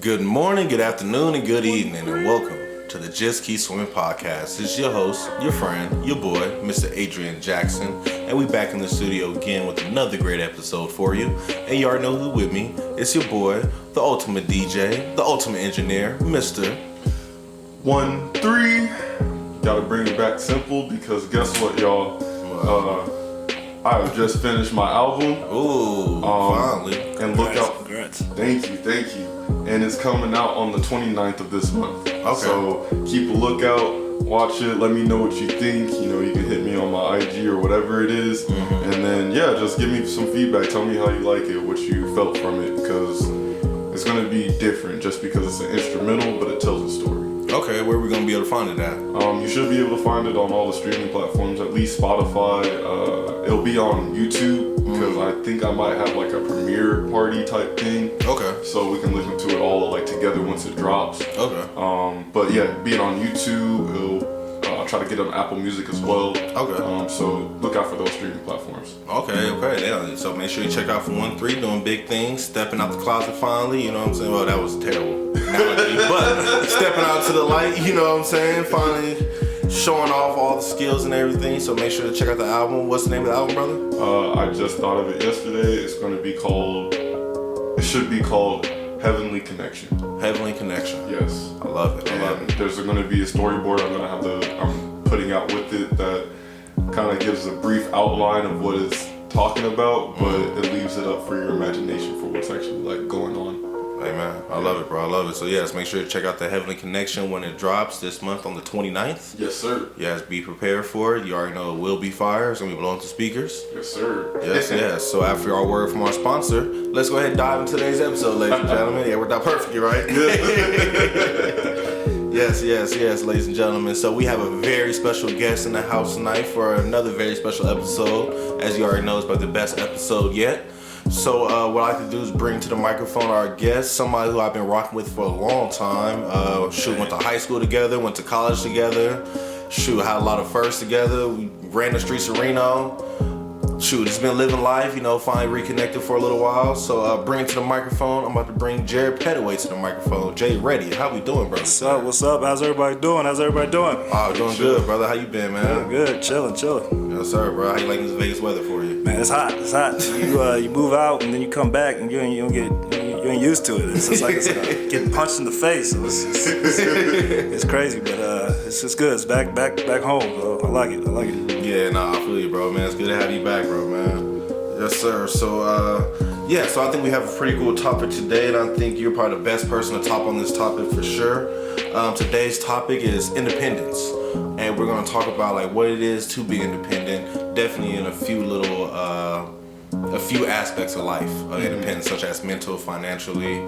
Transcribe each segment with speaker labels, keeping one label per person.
Speaker 1: Good morning, good afternoon, and good evening, and welcome to the Just Keep Swimming podcast. This is your host, your friend, your boy, Mr. Adrian Jackson, and we back in the studio again with another great episode for you. And you already know who with me. It's your boy, the ultimate DJ, the ultimate engineer, Mr.
Speaker 2: 1-3. Gotta bring it back simple because guess what, y'all? I have just finished my album.
Speaker 1: Ooh, finally.
Speaker 2: And look out.
Speaker 3: Congrats.
Speaker 2: Thank you. And it's coming out on the 29th of this month.
Speaker 1: Okay.
Speaker 2: So keep a lookout, watch it, let me know what you think. You know, you can hit me on my IG or whatever it is.
Speaker 1: Mm-hmm.
Speaker 2: And then, just give me some feedback. Tell me how you like it, what you felt from it, because it's going to be different just because it's an instrumental, but it tells a story.
Speaker 1: Okay, where are we going to be able to find it at?
Speaker 2: You should be able to find it on all the streaming platforms, at least Spotify. It'll be on YouTube because I think I might have like a premiere party type thing.
Speaker 1: Okay.
Speaker 2: So we can listen to it all like together once it drops.
Speaker 1: Okay.
Speaker 2: But yeah, be it on YouTube. I'll try to get on Apple Music as well.
Speaker 1: Okay.
Speaker 2: So look out for those streaming platforms.
Speaker 1: Okay. Yeah. So make sure you check out for 1-3, doing big things, stepping out the closet finally, you know what I'm saying? Well, that was terrible analogy, but stepping out to the light, you know what I'm saying? Finally showing off all the skills and everything. So make sure to check out the album. What's the name of the album, brother?
Speaker 2: I just thought of it yesterday. It should be called Heavenly Connection.
Speaker 1: Heavenly Connection.
Speaker 2: Yes.
Speaker 1: I love it. I love it.
Speaker 2: There's going to be a storyboard I'm putting out with it that kind of gives a brief outline of what it's talking about, but it leaves it up for your imagination for what's actually like going on.
Speaker 1: Hey man, I love it, bro. I love it. So yes, make sure to check out the Heavenly Connection when it drops this month on the 29th.
Speaker 2: Yes, sir.
Speaker 1: Yes, be prepared for it. You already know it will be fire. It's going to be blowing to speakers.
Speaker 2: Yes, sir.
Speaker 1: Yes. So after our word from our sponsor, let's go ahead and dive into today's episode, ladies and gentlemen. Yeah, worked out perfectly, right? Yes, ladies and gentlemen. So we have a very special guest in the house tonight for another very special episode. As you already know, it's about the best episode yet. So what I like to do is bring to the microphone our guest, somebody who I've been rocking with for a long time. Went to high school together, went to college together. Had a lot of firsts together. We ran the streets of Reno. Just been living life, finally reconnected for a little while. So bring to the microphone. I'm about to bring Jerad Pettaway to the microphone. Jay, ready? How we doing, brother?
Speaker 3: What's up? How's everybody doing?
Speaker 1: Oh, doing good, brother. How you been, man?
Speaker 3: Good. Chilling.
Speaker 1: Yes, sir, bro. How you liking this Vegas weather for you?
Speaker 3: Man, it's hot. You move out and then you come back and you ain't used to it. It's like getting punched in the face. So it's crazy, but it's just good. It's back home. So I like it.
Speaker 1: Yeah, I feel you, bro, man. It's good to have you back, bro, man. Yes, sir. So, so I think we have a pretty cool topic today, and I think you're probably the best person to talk on this topic for sure. Today's topic is independence, and we're going to talk about like what it is to be independent, definitely in a few aspects of life, independence, such as mental, financially,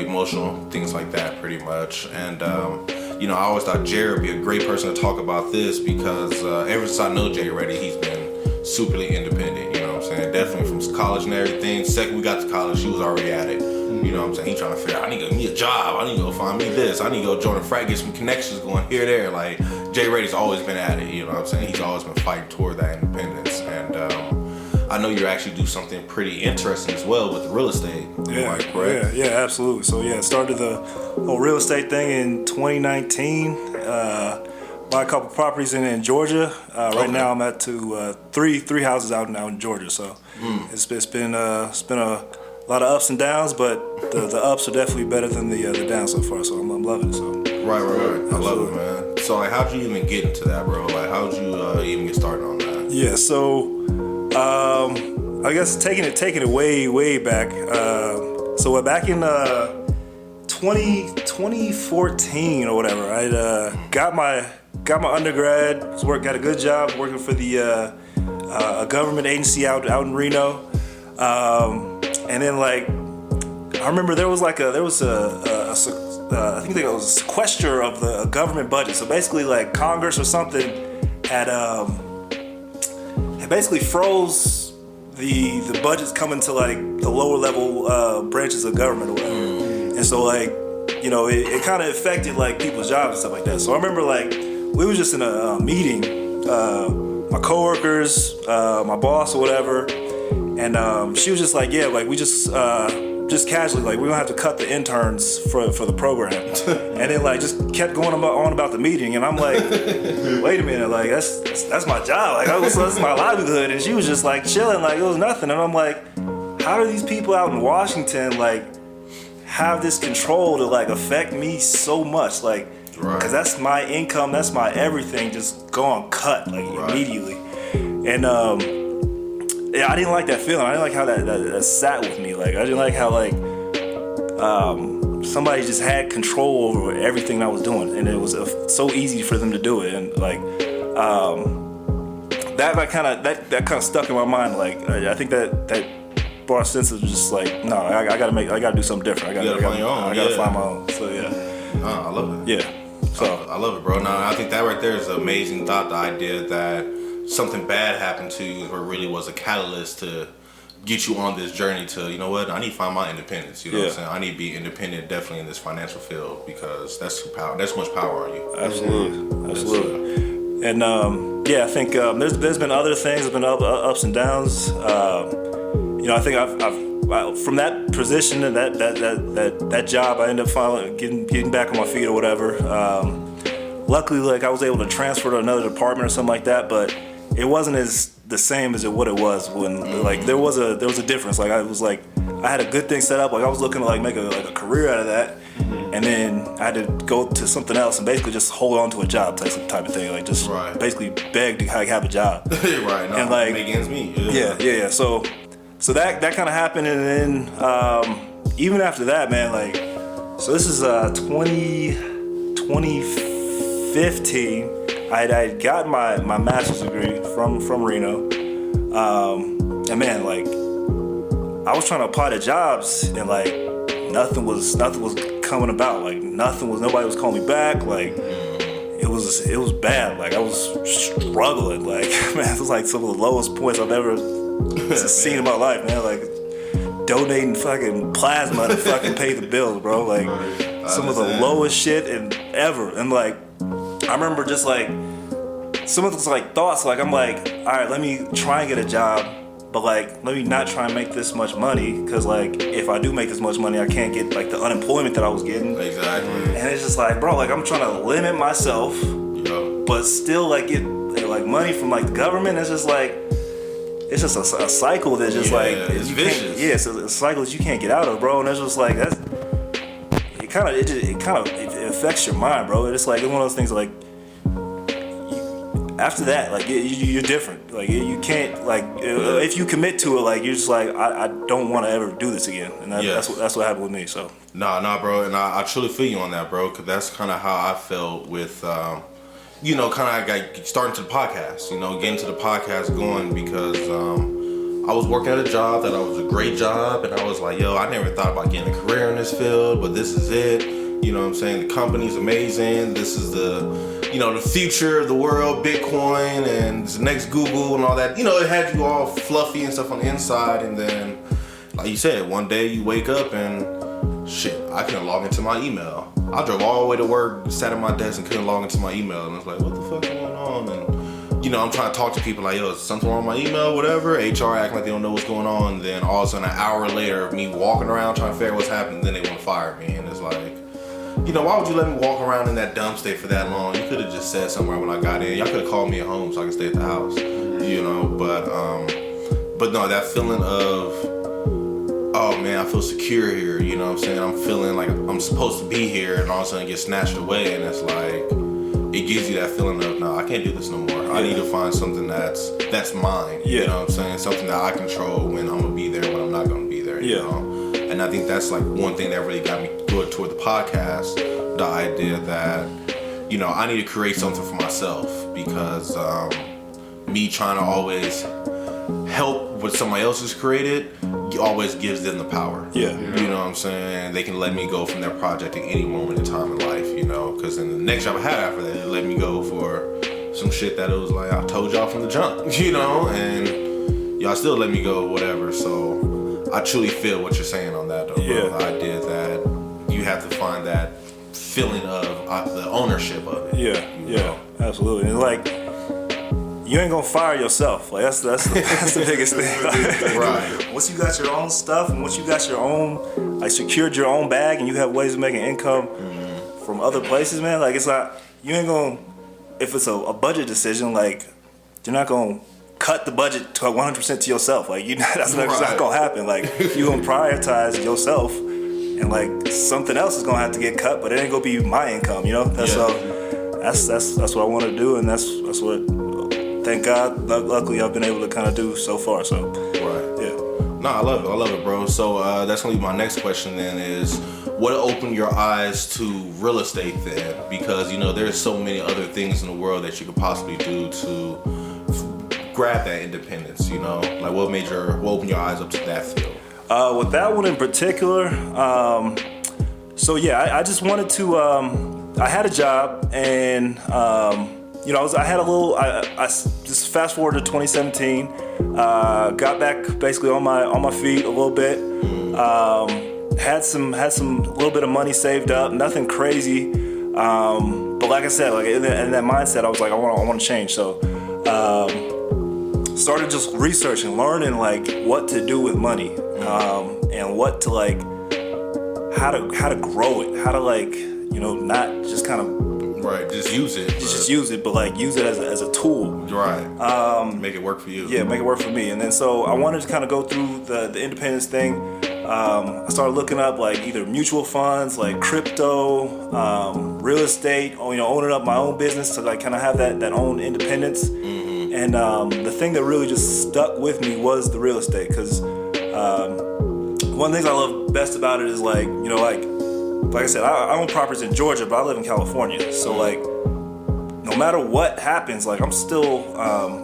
Speaker 1: emotional, things like that, pretty much. And I always thought Jerad would be a great person to talk about this because ever since I know Jerad, he's been superly independent, you know what I'm saying? Definitely from college and everything. Second we got to college, she was already at it. You know what I'm saying? He trying to figure out, I need to get me a job, I need to go find me this, I need to go join a frat, get some connections going here, there. Like, Jerad always been at it, you know what I'm saying? He's always been fighting toward that independence. And I know you actually do something pretty interesting as well with real estate.
Speaker 3: Yeah, absolutely. So started the whole real estate thing in 2019. Buy a couple properties in Georgia. Right now I'm at three houses out in Georgia. So it's been a lot of ups and downs, but the ups are definitely better than the downs so far. So I'm loving it. So
Speaker 1: right. I love it, man. So like, how'd you even get into that, bro? Like, how'd you even get started on that?
Speaker 3: Yeah. So I guess taking it way back. So back in 2014 or whatever, I got my undergrad. Got a good job working for the a government agency out in Reno. And then I remember there was I think it was a sequester of the government budget. So basically Congress or something had basically froze the budgets coming to the lower level branches of government or whatever. And so it kind of affected people's jobs and stuff like that. So I remember we was just in a meeting, my coworkers, my boss or whatever, and she was just we just just casually, like, we're gonna have to cut the interns for the program. And then, like, just kept going on about the meeting. And I'm like, wait a minute, like, that's my job. Like, that's my livelihood. And she was just, like, chilling, like, it was nothing. And I'm like, how do these people out in Washington, like, have this control to, like, affect me so much? Like, because that's my income, that's my everything, just gone cut, like, immediately. And, yeah, I didn't like that feeling. I didn't like how that sat with me. Like, I didn't like how, like, somebody just had control over everything I was doing, and it was so easy for them to do it. And like, that kind of stuck in my mind. Like, I think that brought a sense of just like, no, I gotta do something different. I gotta find my own. So yeah,
Speaker 1: I love it.
Speaker 3: Yeah, so
Speaker 1: I love it, bro. No, I think that right there is an amazing thought. The idea that something bad happened to you, or really was a catalyst to get you on this journey to, you know what, I need to find my independence. You know what I'm saying? I need to be independent, definitely in this financial field, because that's power. That's much power on you.
Speaker 3: Absolutely. And yeah, I think there's been other things. There's been ups and downs. You know, I think I've from that position and that job, I ended up finally getting back on my feet or whatever. Luckily, like, I was able to transfer to another department or something like that, but it wasn't the same as what it was when, like, there was a difference. Like, I had a good thing set up. Like, I was looking to, like, make a career out of that, and then I had to go to something else and basically just hold on to a job type of thing. Like, just basically beg to have a job.
Speaker 1: Right. No,
Speaker 3: and like,
Speaker 1: make ends meet.
Speaker 3: Yeah. So that kind of happened, and then even after that, man, like, so this is 2015. I had gotten my master's degree from Reno, and man, like, I was trying to apply to jobs, and like nothing was coming about. Like, nobody was calling me back. Like, it was bad. Like, I was struggling. Like, man, it was like some of the lowest points I've ever seen in my life, man. Like, donating fucking plasma to fucking pay the bills, bro. Like, some of the lowest shit ever. And like, I remember just like some of those like thoughts, like, I'm like, all right, let me try and get a job, but like, let me not try and make this much money, because like, if I do make this much money, I can't get like the unemployment that I was getting.
Speaker 1: Exactly.
Speaker 3: And it's just like, bro, like, I'm trying to limit myself, but still like get like money from like the government. It's just like, it's just a cycle that just like,
Speaker 1: it's vicious.
Speaker 3: It's a cycle that you can't get out of, bro. And it's just like, it affects your mind, bro. It's like, it's one of those things like, after that, like, you're different. Like, you can't, like, if you commit to it, like, you're just like, I don't want to ever do this again. And that's what happened with me. So
Speaker 1: nah, bro. And I truly feel you on that, bro, because that's kind of how I felt with you know, kind of like starting to the podcast, you know, getting to the podcast going, because I was working at a job that was a great job, and I was like, yo, I never thought about getting a career in this field, but this is it. You know what I'm saying? The company's amazing. This is the future of the world, Bitcoin, and it's the next Google and all that. You know, it had you all fluffy and stuff on the inside, and then, like you said, one day you wake up and shit, I couldn't log into my email. I drove all the way to work, sat at my desk, and couldn't log into my email. And I was like, what the fuck is going on? And, you know, I'm trying to talk to people like, yo, is something wrong with my email, whatever. HR acting like they don't know what's going on. And then all of a sudden, an hour later of me walking around trying to figure out what's happening, then they want to fire me. And it's like, you know, why would you let me walk around in that dumb state for that long? You could have just said somewhere when I got in. Y'all could have called me at home so I could stay at the house, you know. But no, that feeling of, oh man, I feel secure here, you know what I'm saying? I'm feeling like I'm supposed to be here, and all of a sudden get snatched away, and it's like, it gives you that feeling of, no, I can't do this no more. I need to find something that's mine, you know what I'm saying? Something that I control when I'm gonna be there, when I'm not gonna be there, you know? And I think that's like one thing that really got me good toward the podcast, the idea that, you know, I need to create something for myself, because me trying to always help what somebody else has created always gives them the power. You know what I'm saying? They can let me go from their project at any moment in time in life, you know, because in the next job I had after that, they let me go for some shit that it was like, I told y'all from the jump, you know, and y'all still let me go, whatever. So I truly feel what you're saying on that, though, bro. The idea that you have to find that feeling of the ownership of it.
Speaker 3: Absolutely. And like, you ain't gonna fire yourself. Like that's the biggest thing.
Speaker 1: Right.
Speaker 3: Once you got your own stuff, and once you got your own, like secured your own bag, and you have ways of making income from other places, man. Like it's not, you ain't gonna, if it's a budget decision, like you're not gonna cut the budget to 100% to yourself. Like that's not gonna happen. Like you gonna prioritize yourself, and like something else is gonna have to get cut, but it ain't gonna be my income. You know. That's what I want to do, and that's what. Thank God, luckily I've been able to kind of do so far. So,
Speaker 1: right.
Speaker 3: Yeah.
Speaker 1: No, I love it, bro. So that's gonna be my next question. Then is what opened your eyes to real estate then? Because there's so many other things in the world that you could possibly do to grab that independence. Like what opened your eyes up to that field?
Speaker 3: With that one in particular, so yeah, I just wanted to. I had a job and. I had a little. I just fast forward to 2017. Got back basically on my feet a little bit. Had some little bit of money saved up. Nothing crazy. But like I said, like in that mindset, I was like, I want to change. So started just researching, learning like what to do with money, and what to like, how to grow it, how to like not just kind of.
Speaker 1: Right, just use it.
Speaker 3: Just use it, but like use it as a tool.
Speaker 1: Right. Make it work for you.
Speaker 3: Yeah, make it work for me. And then so I wanted to kind of go through the independence thing. I started looking up like either mutual funds, like crypto, real estate, owning up my own business to like kind of have that own independence. Mm-hmm. And the thing that really just stuck with me was the real estate, because one of the things I love best about it is like, like I said, I own properties in Georgia, but I live in California. So like, no matter what happens, like I'm still,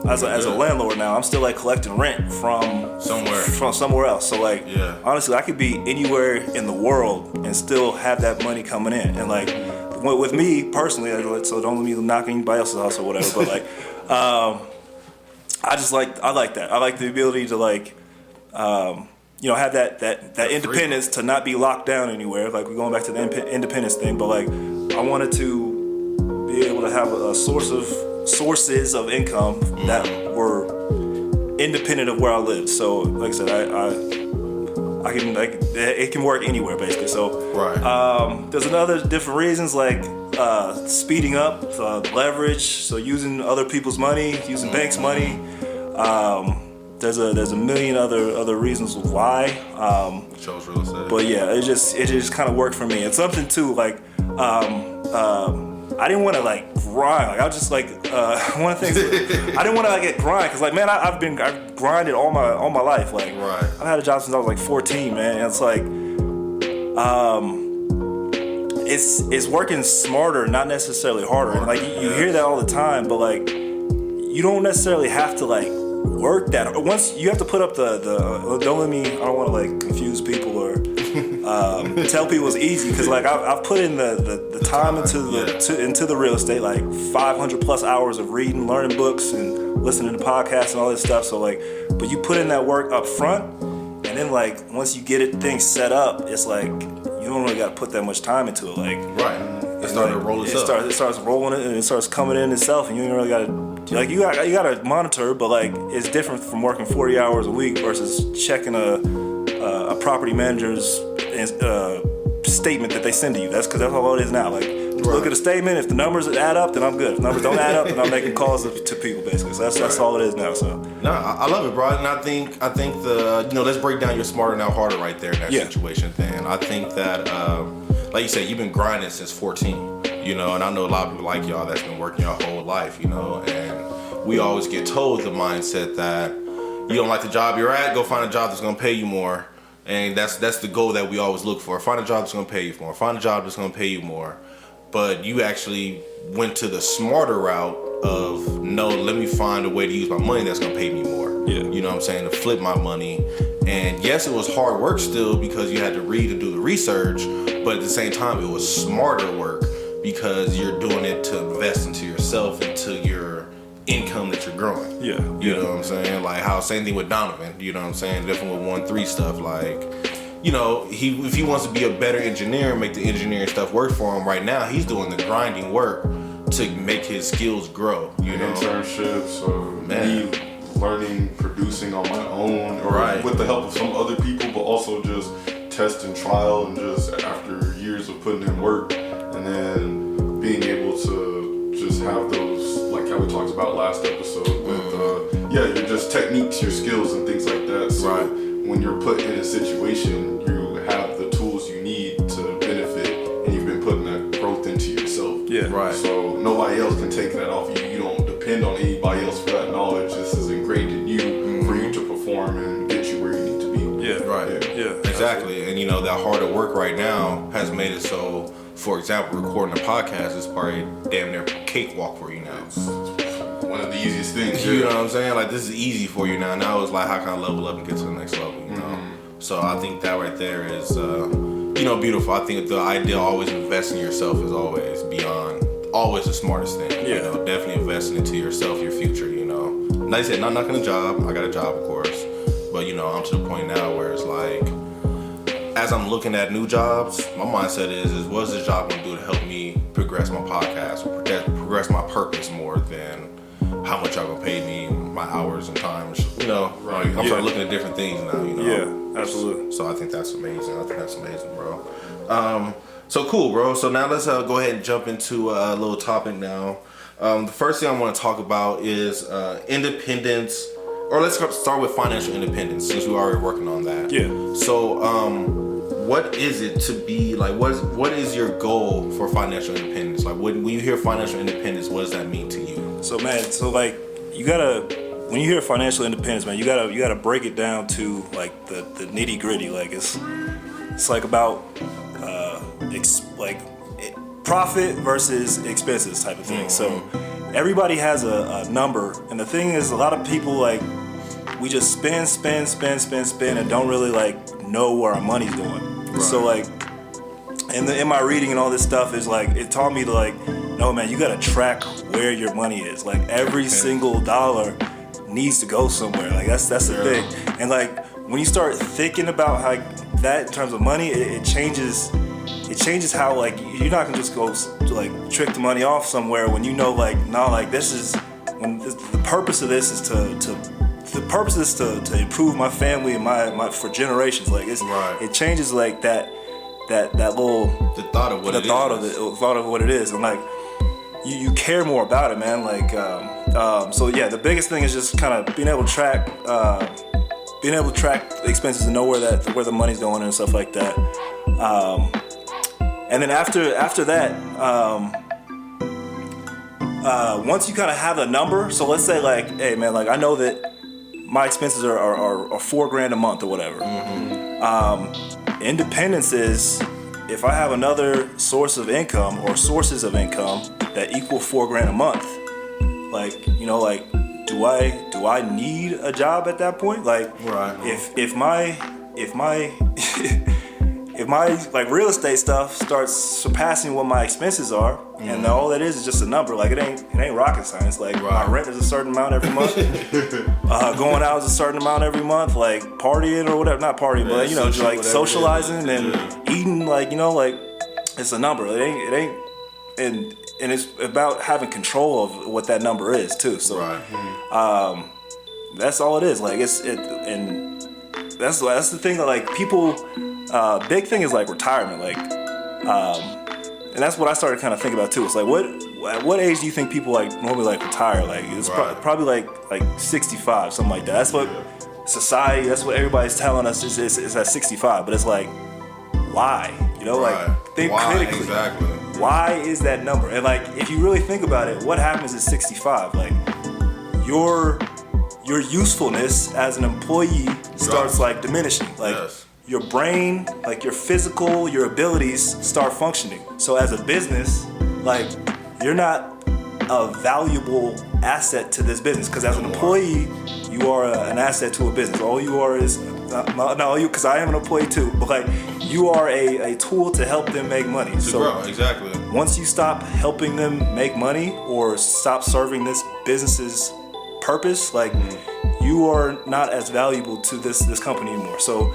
Speaker 3: as a landlord now, I'm still like collecting rent from somewhere else. So like, honestly, I could be anywhere in the world and still have that money coming in. And like, with me personally, so don't let me knock anybody else's house or whatever, but like, I like that. I like the ability to like, have that independence to not be locked down anywhere. Like we're going back to the independence thing, but like I wanted to be able to have a sources of income that were independent of where I lived. So like I said, I can like it can work anywhere basically. So there's another different reasons like speeding up leverage. So using other people's money, using banks' money. There's a million other reasons why.
Speaker 1: Chose real estate.
Speaker 3: But yeah, it just kind of worked for me. And something too, like I didn't want to like grind. Like I was just like one of the things I didn't want to like get grind because like man, I've grinded all my life. Like I've had a job since I was like 14, man. And it's like it's working smarter, not necessarily harder. And like you hear that all the time, but like you don't necessarily have to like work that. Once you have to put up the don't let me, I don't want to like confuse people or tell people it's easy, because like I've put in the time into the real estate, like 500 plus hours of reading, learning books and listening to podcasts and all this stuff. So like, but you put in that work up front, and then like once you get things set up, it's like you don't really got to put that much time into it. Like
Speaker 1: it started to roll itself.
Speaker 3: It starts rolling it, and it starts coming in itself, and you ain't really got to. Like you got to monitor, but like it's different from working 40 hours a week versus checking a property manager's statement that they send to you. That's because that's all it is now. Like look at a statement. If the numbers add up, then I'm good. If the numbers don't add up, then I'm making calls to people basically. So that's all it is now. So
Speaker 1: no, I love it, bro. And I think the let's break down your smarter now harder right there in that situation thing. I think that like you said, you've been grinding since 14. And I know a lot of people like y'all that's been working your whole life, and we always get told the mindset that you don't like the job you're at, go find a job that's gonna pay you more. And that's the goal that we always look for. Find a job that's gonna pay you more. Find a job that's gonna pay you more. But you actually went to the smarter route of, no, let me find a way to use my money that's gonna pay me more.
Speaker 3: Yeah.
Speaker 1: You know what I'm saying? To flip my money. And yes, it was hard work still because you had to read and do the research, but at the same time, it was smarter work because you're doing it to invest into yourself, into your income that you're growing.
Speaker 3: Yeah.
Speaker 1: You know what I'm saying? Like how, same thing with Donovan, you know what I'm saying? Different with 1-3 stuff. Like, if he wants to be a better engineer and make the engineering stuff work for him right now, he's doing the grinding work to make his skills grow. You know,
Speaker 2: internships or me learning, producing on my own, or with the help of some other people, but also just test and trial, and just after years of putting in work, and then being able to just have those, like how we talked about last episode with your just techniques, your skills and things like that. So when you're put in a situation, you have the tools you need to benefit, and you've been putting that growth into yourself. So nobody else can take that off you. You don't depend on anybody else for that knowledge. This is ingrained in you for you to perform and get you where you need to be.
Speaker 1: Exactly. And you know, that harder work right now has made it so, for example, recording a podcast is probably damn near cakewalk for you now.
Speaker 2: It's one of the easiest things.
Speaker 1: You know what I'm saying? Like, this is easy for you now. Now it's like, how can I level up and get to the next level, you know? So I think that right there is, you know, beautiful. I think the idea of always investing in yourself is always the smartest thing. You know, definitely investing into yourself, your future, you know. Like I said, not knocking a job. I got a job, of course. But, you know, I'm to the point now where it's like, as I'm looking at new jobs, my mindset is what is this job going to do to help me progress my podcast, or progress my purpose more than how much y'all going to pay me, my hours and times, you know. Like, I'm starting looking at different things now, you know.
Speaker 3: Yeah, absolutely.
Speaker 1: So I think that's amazing. Bro. So cool, bro. So now let's go ahead and jump into a little topic now. The first thing I want to talk about is independence, or let's start with financial independence, since we're already working on that. So what is it to be, like, what is your goal for financial independence? Like, when you hear financial independence, what does that mean to you?
Speaker 3: So man, like, you gotta, when you hear financial independence, man, you gotta break it down to like the nitty gritty. Like, it's like about profit versus expenses type of thing. So everybody has a number, and the thing is, a lot of people, like, we just spend and don't really like know where our money's going. So like, in my reading and all this stuff, is like, it taught me to, like, no man, you gotta track where your money is. Like, every single dollar needs to go somewhere. Like, that's the thing. And like, when you start thinking about how that in terms of money, it changes how, like, you're not gonna just go like trick the money off somewhere when you know, like, no, like, this is when the purpose of this is to improve my family and my for generations. Like, it changes, like, that little thought of what it is, and like, you care more about it, man. Like, so yeah, the biggest thing is just kind of being able to track the expenses and know where the money's going and stuff like that. And then after that, once you kind of have a number, so let's say, like, hey man, like, I know that my expenses are $4,000 a month or whatever. Independence is if I have another source of income or sources of income that equal $4,000 a month. Like, you know, like, do I need a job at that point? Like, if my like real estate stuff starts surpassing what my expenses are, and all that is just a number. Like, it ain't rocket science. Like, my rent is a certain amount every month. Going out is a certain amount every month. Like, partying or whatever, not partying, but, you know, just like socializing and eating. Like, you know, like, it's a number. It ain't, and it's about having control of what that number is too. So, that's all it is. Like, and that's the thing that, like, people. Big thing is, like, retirement. Like, and that's what I started kind of thinking about too. It's like, at what age do you think people, like, normally, like, retire? Like, it's probably like 65, something like that. That's what society. That's what everybody's telling us is at 65. But it's like, why? You know, like, think critically.
Speaker 1: Exactly.
Speaker 3: Why is that number? And like, if you really think about it, what happens at 65? Like, your usefulness as an employee starts, like, diminishing. Like, your brain, like, your physical, your abilities start functioning. So as a business, like, you're not a valuable asset to this business, because as an employee, you are an asset to a business. All you are is because I am an employee too, but, like, you are a tool to help them make money.
Speaker 1: Exactly.
Speaker 3: Once you stop helping them make money or stop serving this business's purpose, like, you are not as valuable to this company anymore. So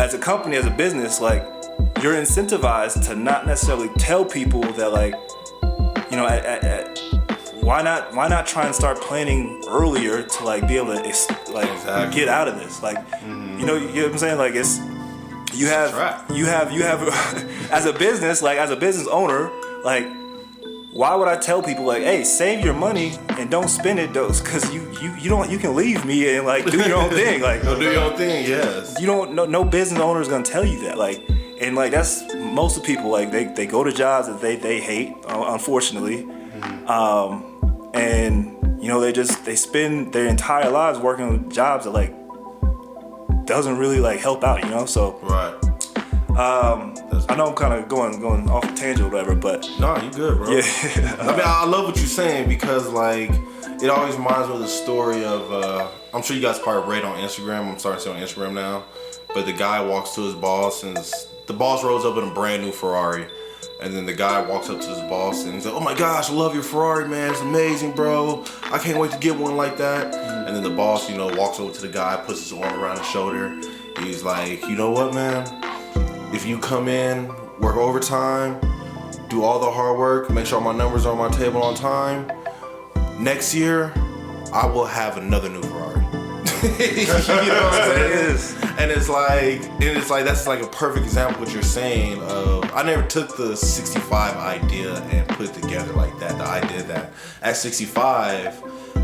Speaker 3: as a company, as a business, like, you're incentivized to not necessarily tell people that, like, you you know, why not try and start planning earlier to like be able to
Speaker 1: Exactly.
Speaker 3: get out of this? Like, you know what I'm saying? Like you have as a business owner, like, why would I tell people like, hey, save your money and don't spend it those, because you can leave me and like do your own thing. Like,
Speaker 1: Go do your own thing, yes.
Speaker 3: you don't, no business owner is gonna tell you that. Like, and like that's most of the people, like they go to jobs that they hate, unfortunately, and you know they spend their entire lives working on jobs that like doesn't really like help out, you know. So
Speaker 1: Right.
Speaker 3: I know I'm kind of going off a tangent or whatever, but
Speaker 1: No, you good, bro.
Speaker 3: yeah.
Speaker 1: I mean, I love what you're saying, because like it always reminds me of the story of I'm sure you guys probably read on Instagram. I'm starting to see on Instagram now, but the guy walks to his boss and the boss rolls up in a brand new Ferrari, and then the guy walks up to his boss and he's like, "Oh my gosh, I love your Ferrari, man. It's amazing, bro. I can't wait to get one like that." And then the boss, you know, walks over to the guy, puts his arm around his shoulder. He's like, "You know what, man? If you come in, work overtime, do all the hard work, make sure my numbers are on my table on time, next year, I will have another new Ferrari." You know what I'm saying? And it's like that's like a perfect example of what you're saying of, I never took the 65 idea and put it together like that. The idea that at 65,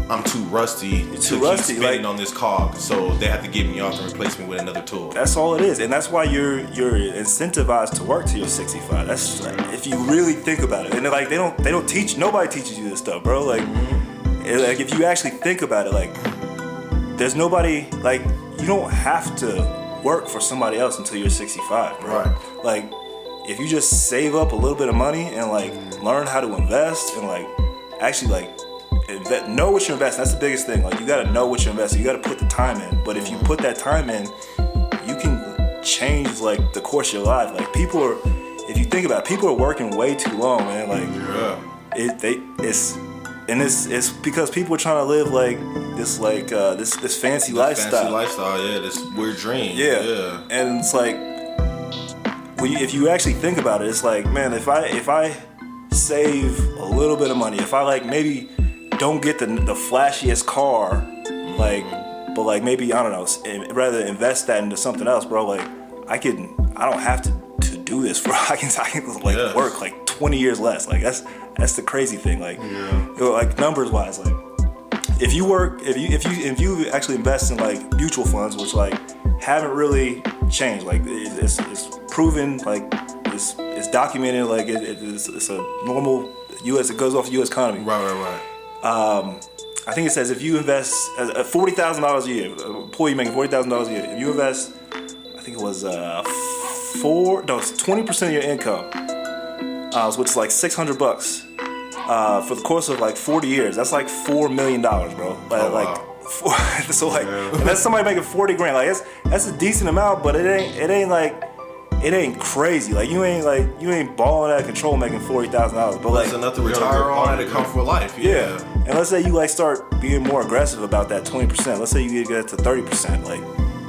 Speaker 1: I'm too rusty to keep spending
Speaker 3: like,
Speaker 1: on this cog, so they have to get me off and replace me with another tool.
Speaker 3: That's all it is, and that's why you're incentivized to work till you're 65. That's like, if you really think about it, and like they don't teach, nobody teaches you this stuff, bro. Like, like if you actually think about it, like there's nobody, like you don't have to work for somebody else until you're 65, bro.
Speaker 1: Right.
Speaker 3: Like if you just save up a little bit of money and like learn how to invest and like actually like know what you're investing. That's the biggest thing. Like you gotta know what you're investing. You gotta put the time in. But if you put that time in, you can change like the course of your life. Like people are, if you think about it, people are working way too long, man. Like it's because people are trying to live like this fancy lifestyle.
Speaker 1: Fancy lifestyle, yeah. This weird dream.
Speaker 3: Yeah. And it's like, if you actually think about it, it's like, man, if I save a little bit of money, if I like maybe don't get the flashiest car, like, but like maybe, I don't know, rather invest that into something else, bro. Like I don't have to do this for, I can like work like 20 years less. Like that's the crazy thing. Like, like numbers wise, like if you actually invest in like mutual funds, which like haven't really changed, like it's proven, like it's documented, like it's a normal it goes off U.S. economy.
Speaker 1: Right.
Speaker 3: I think it says if you invest $40,000 a year, employee making $40,000 a year, if you invest, I think it was 20% of your income, which is like $600 for the course of like 40 years. That's like $4 million, bro. So like, and that's somebody making 40 grand. Like that's a decent amount, but it ain't crazy. Like you ain't balling out of control making $40,000. But like
Speaker 1: it's enough to retire on and a comfortable life.
Speaker 3: Yeah. And let's say you like start being more aggressive about that 20%. Let's say you get to 30%, like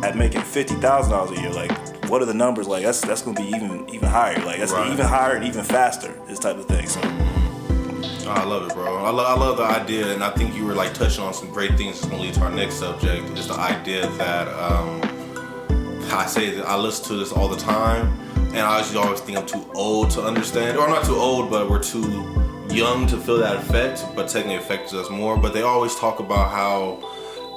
Speaker 3: at making $50,000 a year. Like what are the numbers? Like that's gonna be even higher. Like that's even higher and even faster. This type of thing. So.
Speaker 1: Oh, I love it, bro. I love the idea, and I think you were like touching on some great things that's gonna lead to our next subject. Is the idea that I say that I listen to this all the time, and I always think I'm too old to understand, or I'm not too old, but we're too young to feel that effect, but technically it affects us more. But they always talk about how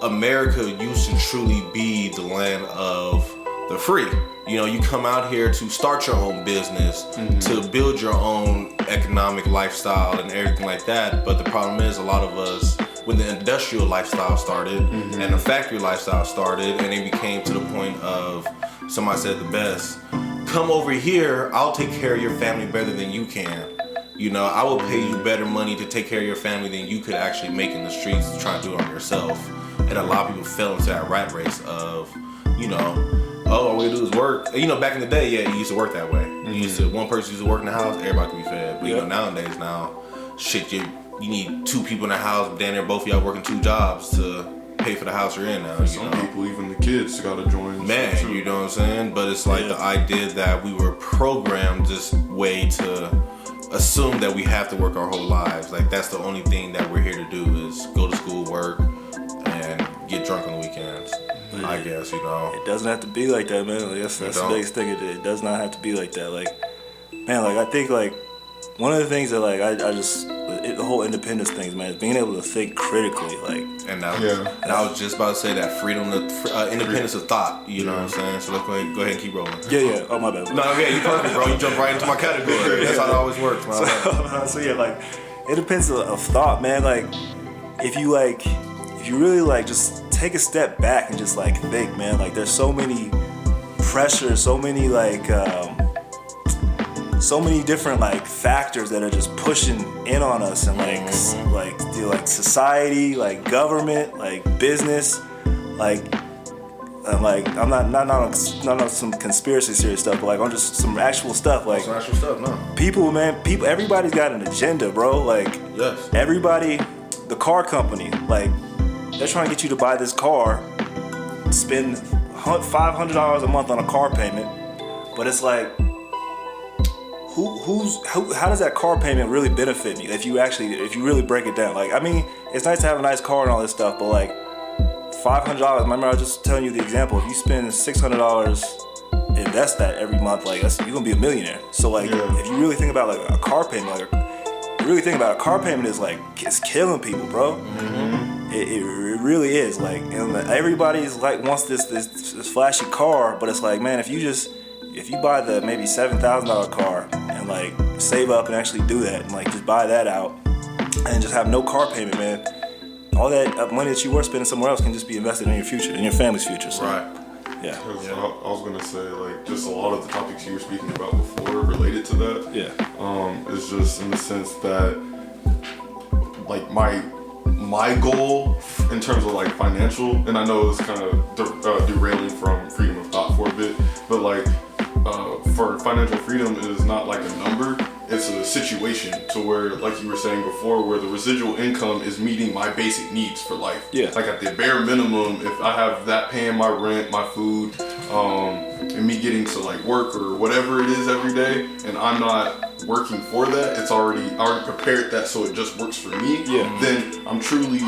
Speaker 1: America used to truly be the land of the free. You know, you come out here to start your own business, to build your own economic lifestyle and everything like that. But the problem is, a lot of us, when the industrial lifestyle started and the factory lifestyle started, and it became to the point of, somebody said the best, come over here, I'll take care of your family better than you can. You know, I will pay you better money to take care of your family than you could actually make in the streets trying to do it on yourself. And a lot of people fell into that rat race of, you know, oh, all we do is work. You know, back in the day, yeah, you used to work that way. One person used to work in the house, everybody could be fed. But you know, nowadays, shit, you need two people in the house, damn near both of y'all working two jobs to pay for the house you're in now.
Speaker 2: Some people, even the kids, gotta join.
Speaker 1: Man, you know what I'm saying? But it's like the idea that we were programmed this way to assume that we have to work our whole lives. Like that's the only thing that we're here to do is go to school, work, and get drunk on the weekends. I guess, you know.
Speaker 3: It doesn't have to be like that, man. Like, that's the biggest thing. It does not have to be like that. Like, man, like I think like one of the things that like I just the whole independence thing, man, is being able to think critically, like.
Speaker 1: And I was just about to say that freedom, independence of thought. You know what I'm saying? So let's go ahead and keep rolling.
Speaker 3: Yeah. Oh my bad.
Speaker 1: No, yeah, you perfect, bro. You jumped right into my category. That's how it always works, man.
Speaker 3: So yeah, like independence of thought, man. Like if you really like just take a step back and just like think, man. Like there's so many pressures, so many like. So many different like factors that are just pushing in on us, and like society, like government, like business, like I'm not on some conspiracy serious stuff, but like on just some actual stuff. Like
Speaker 1: some actual stuff, no.
Speaker 3: People, everybody's got an agenda, bro. Like
Speaker 1: yes.
Speaker 3: Everybody, the car company, like they're trying to get you to buy this car, spend $500 a month on a car payment, but it's like. How does that car payment really benefit me if you really break it down? Like, I mean, it's nice to have a nice car and all this stuff, but like $500, remember I was just telling you the example, if you spend $600, invest that every month, like you're gonna be a millionaire. So like, if you really think about like a car payment, a car payment is like, it's killing people, bro. Mm-hmm. It really is. Like, and everybody's like wants this flashy car, but it's like, man, if you buy the maybe $7,000 car and like save up and actually do that and like just buy that out and just have no car payment, man, all that money that you were spending somewhere else can just be invested in your future, in your family's future. So,
Speaker 1: right.
Speaker 3: Yeah.
Speaker 2: I was gonna say like just a lot of the topics you were speaking about before related to that.
Speaker 3: Yeah.
Speaker 2: Is just in the sense that like my goal in terms of like financial, and I know it's kind of derailing from freedom of thought for a bit, but like for financial freedom is not like a number, it's a situation to where, like you were saying before, where the residual income is meeting my basic needs for life.
Speaker 3: Yeah.
Speaker 2: Like at the bare minimum, if I have that paying my rent, my food, and me getting to like work or whatever it is every day, and I'm not working for that, it's already prepared that so it just works for me, then I'm truly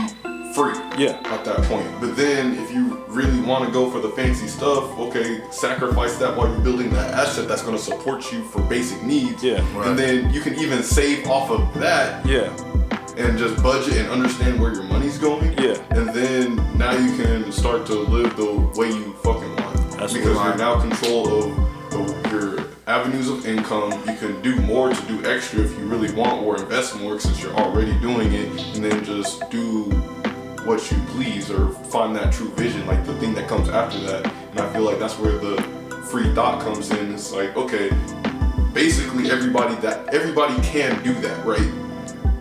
Speaker 2: free at that point. But then if you really want to go for the fancy stuff, okay, sacrifice that while you're building that asset that's going to support you for basic needs. And then you can even save off of that and just budget and understand where your money's going. And then now you can start to live the way you fucking want. Because you're now in control of your avenues of income. You can do more to do extra if you really want, or invest more since you're already doing it, and then just do what you please or find that true vision, like the thing that comes after that. And I feel like that's where the free thought comes in. It's like, okay, basically everybody can do that, right?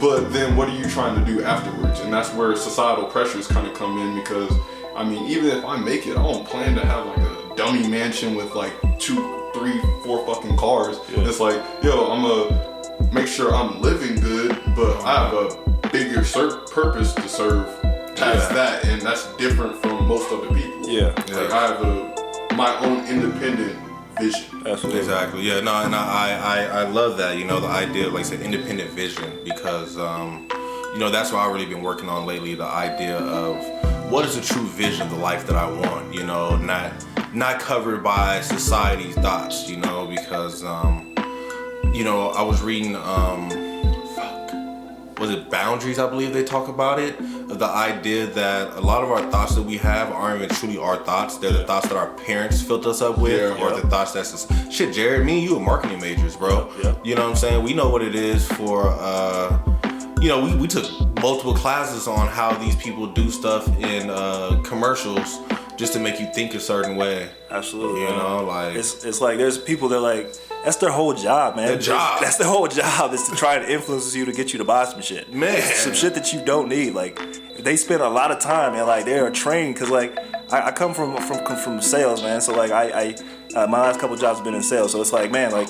Speaker 2: But then what are you trying to do afterwards? And that's where societal pressures kind of come in, because I mean, even if I make it, I don't plan to have like a dummy mansion with like 2, 3, 4 fucking cars. It's like, yo, I'm gonna make sure I'm living good, but I have a bigger purpose to serve past that, and that's different from most other people. Like I have my own independent vision.
Speaker 3: Absolutely.
Speaker 1: Exactly. Yeah. No, and I love that. You know, the idea of like say independent vision, because you know, that's what I've really been working on lately. The idea of what is the true vision of the life that I want. You know, not covered by society's thoughts. You know, because you know, I was reading was it Boundaries, I believe they talk about it, of the idea that a lot of our thoughts that we have aren't even truly our thoughts. They're the thoughts that our parents filled us up with, or the thoughts that's just, shit, Jerad, me and you are marketing majors, bro. You know what I'm saying? We know what it is for, you know, we took multiple classes on how these people do stuff in commercials just to make you think a certain way.
Speaker 3: Absolutely.
Speaker 1: You know, like
Speaker 3: it's like there's people that like that's their whole job, man.
Speaker 1: Their job.
Speaker 3: That's their whole job, is to try to influence you to get you to buy some shit.
Speaker 1: Man.
Speaker 3: Some shit that you don't need. Like they spend a lot of time, and like they are trained, because like I come from sales, man. So like I my last couple jobs have been in sales. So it's like, man, like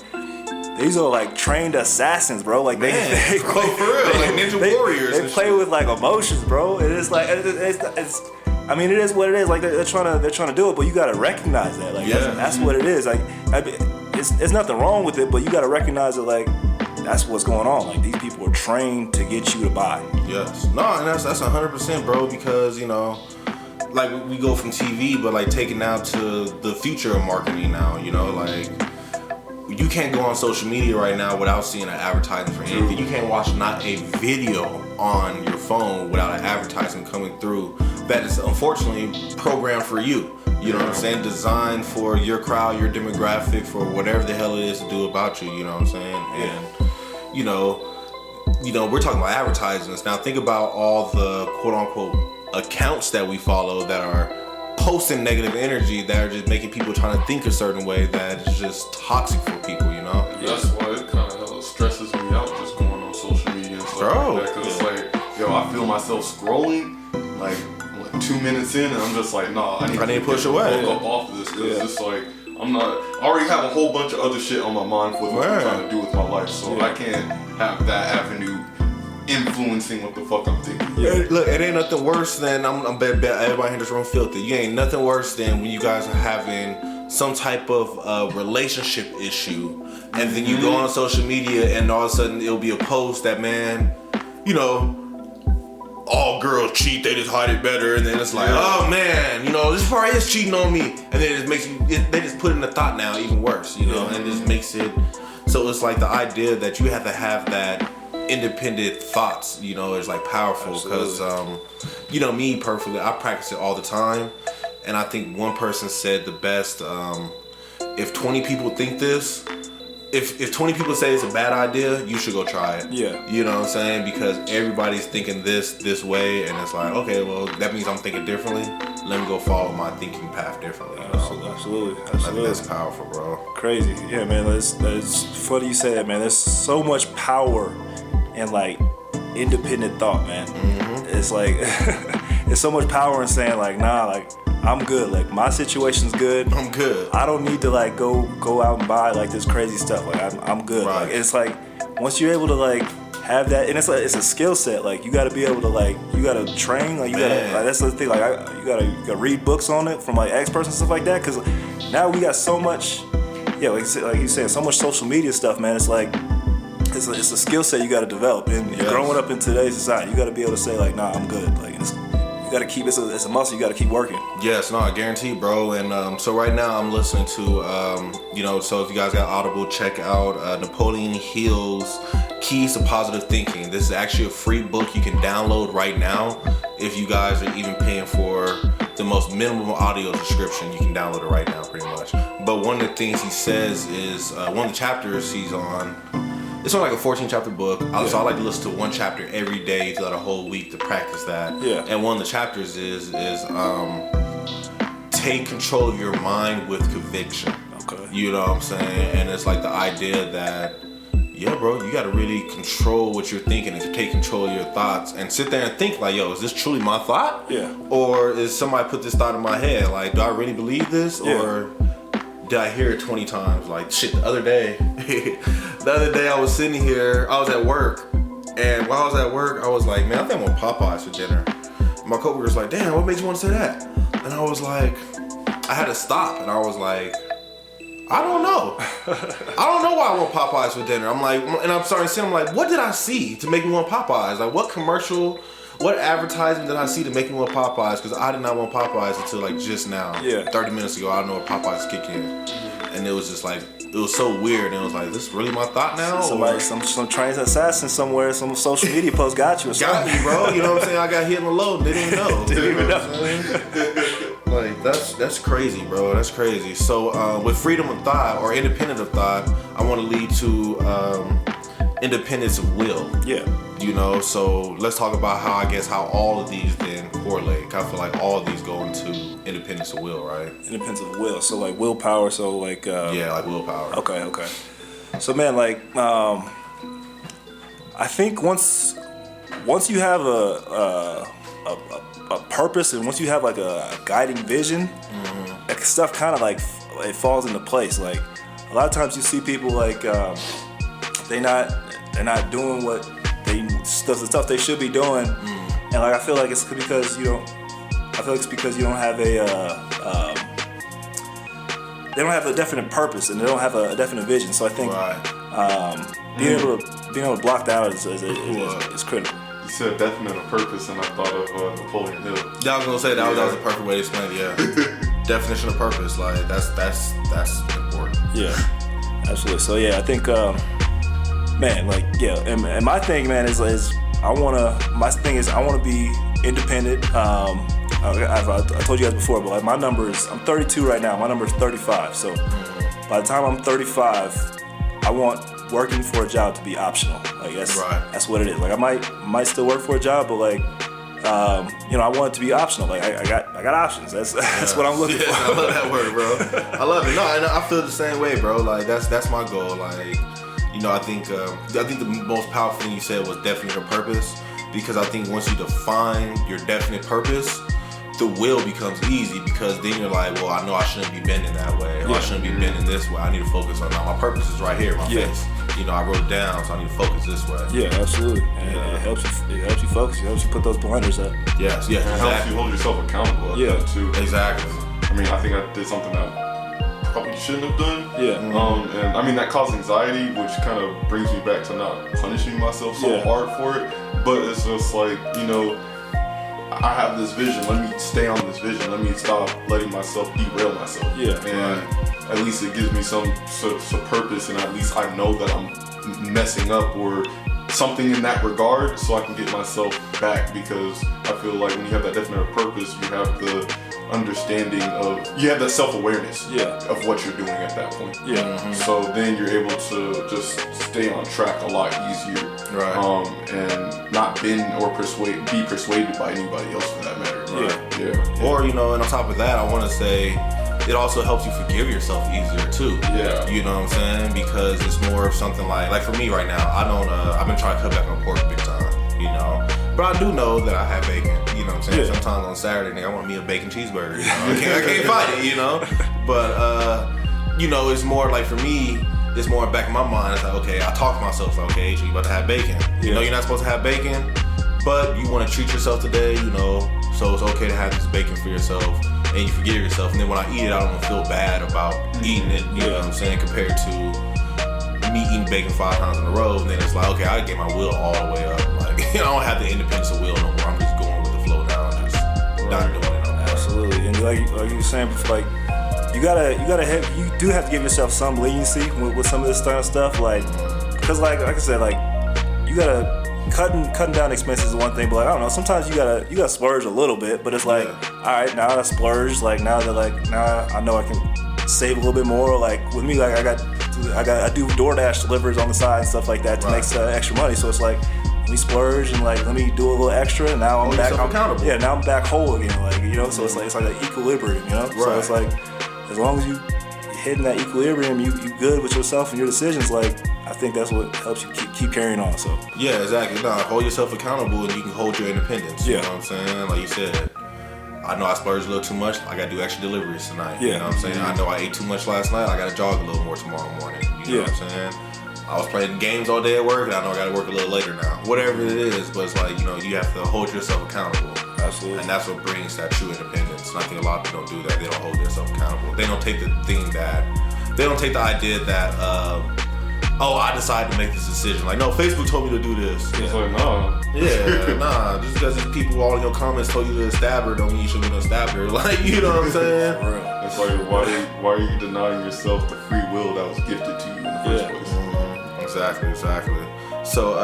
Speaker 3: these are like trained assassins, bro. Like they
Speaker 1: for real, like ninja warriors.
Speaker 3: They play with like emotions, bro. And it's like it's I mean, it is what it is. Like they're trying to do it, but you gotta recognize that. Like that's what it is. Like it's nothing wrong with it, but you gotta recognize that like that's what's going on. Like, these people are trained to get you to buy.
Speaker 1: Yes. No, and that's 100%, bro, because, you know, like, we go from TV, but, like, taking now to the future of marketing now, you know, like, you can't go on social media right now without seeing an advertisement for anything. You can't watch not a video on your phone without an advertisement coming through that is unfortunately programmed for you. You know what I'm saying? Designed for your crowd, your demographic, for whatever the hell it is to do about you. You know what I'm saying? And you know, we're talking about advertisements. Now think about all the quote unquote accounts that we follow that are posting negative energy, that are just making people trying to think a certain way that is just toxic for people. You know?
Speaker 2: That's why it kind of hella stresses me out just going on social media and stuff like that. Because it's like, yo, I feel myself scrolling like 2 minutes in, and I'm just like, nah, I need to push away. Up off of this, because it's like I already have a whole bunch of other shit on my mind for what I'm trying to do with my life, so I can't have that avenue influencing what the fuck I'm thinking.
Speaker 1: Yeah. Look, it ain't nothing worse than I'm bet everybody in this room filthy. You ain't nothing worse than when you guys are having some type of relationship issue, and then you go on social media, and all of a sudden it'll be a post that, man, you know, all girls cheat, they just hide it better, and then it's like, oh man, you know, this probably is cheating on me, and then it just makes you, they just put in the thought now even worse, you know, and it just makes it, so it's like the idea that you have to have that independent thoughts, you know, is like powerful, because, you know, me personally, I practice it all the time, and I think one person said the best, if 20 people think this, if 20 people say it's a bad idea, you should go try it.
Speaker 3: Yeah.
Speaker 1: You know what I'm saying? Because everybody's thinking this way, and it's like, okay, well, that means I'm thinking differently. Let me go follow my thinking path differently. You know?
Speaker 3: Absolutely.
Speaker 1: I think that's powerful, bro.
Speaker 3: Crazy. Yeah, man. That's funny you say that, man. There's so much power in, like, independent thought, man. Mm-hmm. It's like, there's so much power in saying, like, nah, like, I'm good. Like, my situation's good.
Speaker 1: I'm good.
Speaker 3: I don't need to, like, go out and buy, like, this crazy stuff. Like, I'm good.
Speaker 1: Right.
Speaker 3: Like, it's like, once you're able to, like, have that, and it's like, it's a skill set. Like, you got to be able to, like, you got to train. Like, you got to, like, that's the thing. Like, you got to read books on it from, like, experts and stuff like that. Because now we got so much, like you said, so much social media stuff, man. It's like, it's a skill set you got to develop. And growing up in today's society, you got to be able to say, like, nah, I'm good. Like, you gotta keep it's a muscle. You gotta keep working.
Speaker 1: Yes, no, I guarantee, bro. And so right now I'm listening to, you know, so if you guys got Audible, check out Napoleon Hill's Keys to Positive Thinking. This is actually a free book you can download right now. If you guys are even paying for the most minimum audio subscription, you can download it right now, pretty much. But one of the things he says is one of the chapters he's on. It's on like a 14 chapter book. So I like to listen to one chapter every day throughout a whole week to practice that. Yeah. And one of the chapters is take control of your mind with conviction. Okay. You know what I'm saying? And it's like the idea that, yeah, bro, you got to really control what you're thinking and take control of your thoughts and sit there and think like, yo, is this truly my thought? Yeah. Or is somebody put this thought in my head? Like, do I really believe this? Yeah. Or did I hear it 20 times? Like, shit, the other day I was sitting here, I was at work, and while I was at work, I was like, man, I think I want Popeyes for dinner. My coworker was like, damn, what made you want to say that? And I was like, I had to stop, and I was like, I don't know. I don't know why I want Popeyes for dinner. I'm like, and I'm starting to see, I'm like, what did I see to make me want Popeyes? Like, what commercial, what advertisement did I see to make me want Popeyes? Because I did not want Popeyes until like just now. Yeah. 30 minutes ago, I don't know what Popeyes kick in. And it was just like, it was so weird. And it was like, this really my thought now?
Speaker 3: Somebody, some trained assassin somewhere, some social media post got you or something.
Speaker 1: Got me, bro. You know what I'm saying? I got hit in the load. Didn't even know.
Speaker 3: Didn't even know.
Speaker 1: Like, that's crazy, bro. That's crazy. So with freedom of thought or independent of thought, I want to lead to independence of will. Yeah. You know, so let's talk about how all of these then correlate. I feel like all of these go into independence of will, right? Independence
Speaker 3: of will. So like willpower. So like
Speaker 1: yeah, like willpower.
Speaker 3: Okay. So man, like I think once you have a purpose and once you have like a guiding vision, like stuff kind of like it falls into place. Like a lot of times you see people like they're not doing what the stuff they should be doing, and like I feel like it's because you don't. I feel like it's because you don't have they don't have a definite purpose and they don't have a definite vision. So I think Being able to block that out is critical.
Speaker 2: You said definite purpose, and I thought of Napoleon Hill.
Speaker 1: Yeah, I was gonna say that was a perfect way to explain it. Yeah, definition of purpose, like that's important.
Speaker 3: Yeah, absolutely. So yeah, I think, man, like yeah, and my thing, man, is I wanna be independent. I told you guys before, but like my number is, I'm 32 right now. My number is 35. So by the time I'm 35, I want working for a job to be optional. Like that's what it is. Like I might still work for a job, but like I want it to be optional. Like I got options. That's what I'm looking for.
Speaker 1: I love that word, bro. I love it. No, I feel the same way, bro. Like that's my goal. Like I think the most powerful thing you said was definitely your purpose, because I think once you define your definite purpose, the will becomes easy, because then you're like, well, I know I shouldn't be bending that way, or I shouldn't be bending this way. I need to focus on my purpose is right here, my face. I wrote it down, so I need to focus this way.
Speaker 3: Yeah, absolutely. And it helps you focus. It helps you put those blinders up.
Speaker 1: Yes,
Speaker 2: it helps you hold yourself accountable. That too.
Speaker 1: Exactly.
Speaker 2: I mean, I think I did something that probably shouldn't have done.
Speaker 3: Yeah.
Speaker 2: And I mean, that caused anxiety, which kind of brings me back to not punishing myself so hard for it. But it's just like, I have this vision. Let me stay on this vision. Let me stop letting myself derail myself.
Speaker 3: Yeah.
Speaker 2: And at least it gives me some purpose, and at least I know that I'm messing up or something in that regard, so I can get myself back. Because I feel like when you have that definite purpose, you have the understanding you have that self-awareness of what you're doing at that point.
Speaker 3: Yeah. Mm-hmm.
Speaker 2: So then you're able to just stay on track a lot easier.
Speaker 1: Right.
Speaker 2: And not bend or be persuaded by anybody else for that matter.
Speaker 1: Right.
Speaker 2: Yeah.
Speaker 1: Or, and on top of that, I want to say it also helps you forgive yourself easier too.
Speaker 2: Yeah.
Speaker 1: You know what I'm saying? Because it's more of something like for me right now, I've been trying to cut back on pork big time, But I do know that I have bacon, you know what I'm saying?
Speaker 3: Yeah.
Speaker 1: Sometimes on Saturday, I want me a bacon cheeseburger, I can't fight it, But, it's more like for me, it's more back in my mind. It's like, okay, I talk to myself, like, okay, you about to have bacon. You know you're not supposed to have bacon, but you want to treat yourself today, so it's okay to have this bacon for yourself, and you forgive yourself. And then when I eat it, I don't feel bad about eating it, you know what I'm saying, compared to me eating bacon 5 times in a row. And then it's like, okay, I get my will all the way up. Like, I don't have the independence of will no more. I'm just going with the flow now and just not doing it no more.
Speaker 3: Absolutely. And like you were saying before, like, you do have to give yourself some leniency with some of this kind of stuff, like, because like I said, like, you gotta cutting down expenses is one thing, but like, I don't know, sometimes you gotta splurge a little bit, but it's like, all right, now I splurge, like now I know I can save a little bit more. Like with me, like I do DoorDash deliveries on the side and stuff like that to make extra money. So it's like, let me splurge and like let me do a little extra, and now I'm back.
Speaker 1: Accountable.
Speaker 3: Yeah, now I'm back whole again. Like so it's like an equilibrium. So it's like, as long as you hitting that equilibrium, you good with yourself and your decisions. Like I think that's what helps you keep carrying on. So
Speaker 1: yeah, exactly. No, hold yourself accountable, and you can hold your independence. You know what I'm saying? Like you said, I know I splurged a little too much. I gotta do extra deliveries tonight. You know what I'm saying? I know I ate too much last night. I gotta jog a little more tomorrow morning. You know what I'm saying? I was playing games all day at work, and I know I gotta work a little later now. Whatever it is, but it's like, you have to hold yourself accountable.
Speaker 3: Absolutely.
Speaker 1: And that's what brings that true independence. And I think a lot of people don't do that. They don't hold themselves accountable. They don't take the idea that, I decided to make this decision. Like, no, Facebook told me to do this.
Speaker 2: It's like, no.
Speaker 1: Yeah, nah. Just because these people all in your comments told you to stab her, don't mean you should be gonna stab her. Like, you know what I'm saying?
Speaker 2: It's like, why are you denying yourself the free will that was gifted to you in the first place?
Speaker 1: Mm-hmm. Exactly. So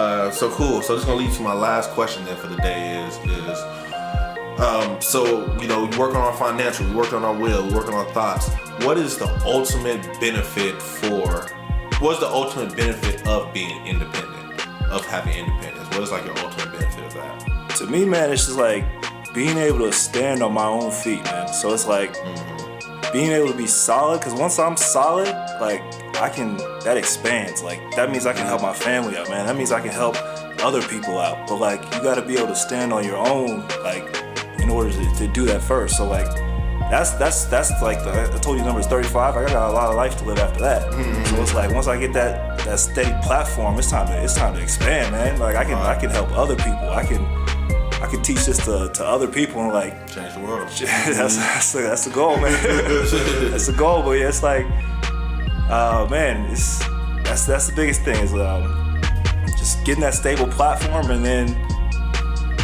Speaker 1: cool. So this is gonna lead to my last question then for the day is we work on our financial, we work on our will, we work on our thoughts. What is the ultimate benefit of being independent, of having independence? What is like your ultimate benefit of that?
Speaker 3: To me, man, it's just like being able to stand on my own feet, man. So it's like being able to be solid, because once I'm solid, like that expands. Like that means I can help my family out, man. That means I can help other people out. But like you got to be able to stand on your own, like in order to do that first. So like that's like I told you, number is 35. I got a lot of life to live after that. So it's like once I get that steady platform, it's time to expand, man. Like I can help other people. I can teach this to other people and like
Speaker 1: change the world.
Speaker 3: That's the goal, man. That's the goal. But yeah, it's like, man, that's the biggest thing is just getting that stable platform and then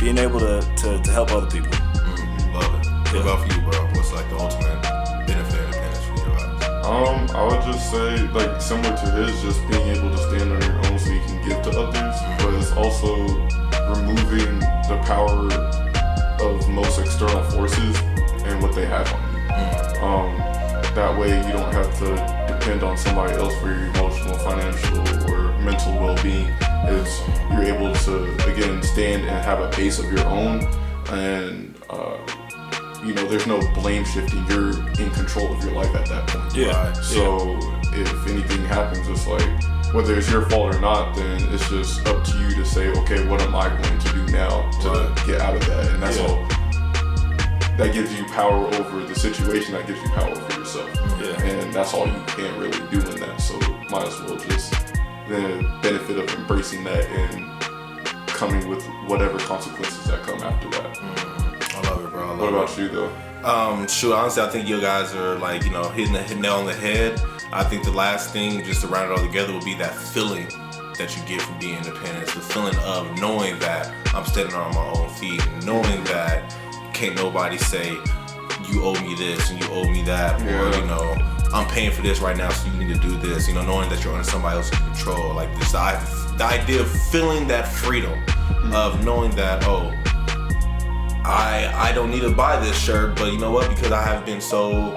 Speaker 3: being able to help other people.
Speaker 1: Love it. What about for you, bro? What's like the ultimate benefit of independence for your life?
Speaker 2: I would just say, like, similar to his, just being able to stand on your own so you can give to others, but it's also removing the power of most external forces and what they have on you. That way you don't have to depend on somebody else for your emotional, financial, or mental well-being. Is you're able to, again, stand and have a base of your own, and there's no blame shifting. You're in control of your life at that point.
Speaker 3: Yeah.
Speaker 2: So if anything happens, it's like, whether it's your fault or not, then it's just up to you to say, okay, what am I going to do now to get out of that? And that's all. That gives you power over the situation. That gives you power over yourself.
Speaker 3: Yeah.
Speaker 2: And that's all you can really do in that. So might as well just the benefit of embracing that and coming with whatever consequences that come after that.
Speaker 1: I love it, bro.
Speaker 2: What about you, though?
Speaker 1: Shoot, honestly, I think you guys are like, hitting the nail on the head. I think the last thing, just to round it all together, would be that feeling that you get from being independent. It's the feeling of knowing that I'm standing on my own feet, and knowing that can't nobody say you owe me this and you owe me that, or I'm paying for this right now, so you need to do this. Knowing that you're under somebody else's control, like this, the idea of feeling that freedom of knowing that, I don't need to buy this shirt, but you know what? Because I have been so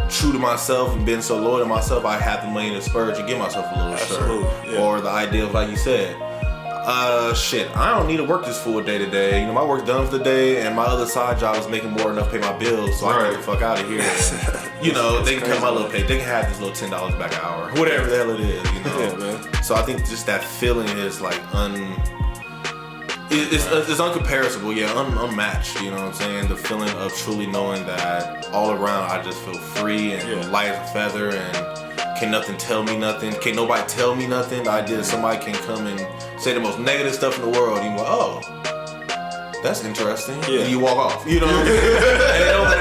Speaker 1: true to myself and been so loyal to myself, I have the money to splurge and get myself a little shirt. Yeah. Or the idea of, like you said, I don't need to work this full day today. My work's done for the day, and my other side job is making more than enough to pay my bills, so I can get the fuck out of here. And, they can cut my little pay. They can have this little $10 back an hour, whatever the hell it is.
Speaker 3: Yeah, man.
Speaker 1: So I think just that feeling is like it's uncomparable, unmatched. You know what I'm saying? The feeling of truly knowing that all around I just feel free and light as a feather, and can't nothing tell me nothing. Can't nobody tell me nothing. The idea that somebody can come and say the most negative stuff in the world, and you go, that's interesting. Yeah. And you walk off, and it don't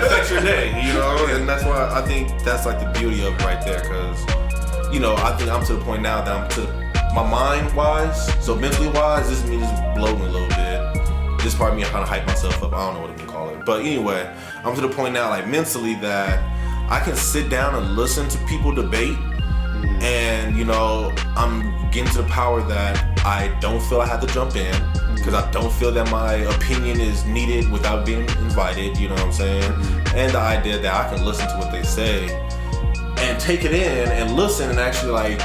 Speaker 1: affect your day, And that's why I think that's like the beauty of it right there, because, I think I'm to the point now that I'm to my mind wise, so mentally wise, this is me just bloating a little bit. This part of me, I kind of hype myself up. I don't know what I can call it. But anyway, I'm to the point now, like mentally, that I can sit down and listen to people debate, and I'm getting to the power that I don't feel I have to jump in, because I don't feel that my opinion is needed without being invited, you know what I'm saying? And the idea that I can listen to what they say and take it in and listen and actually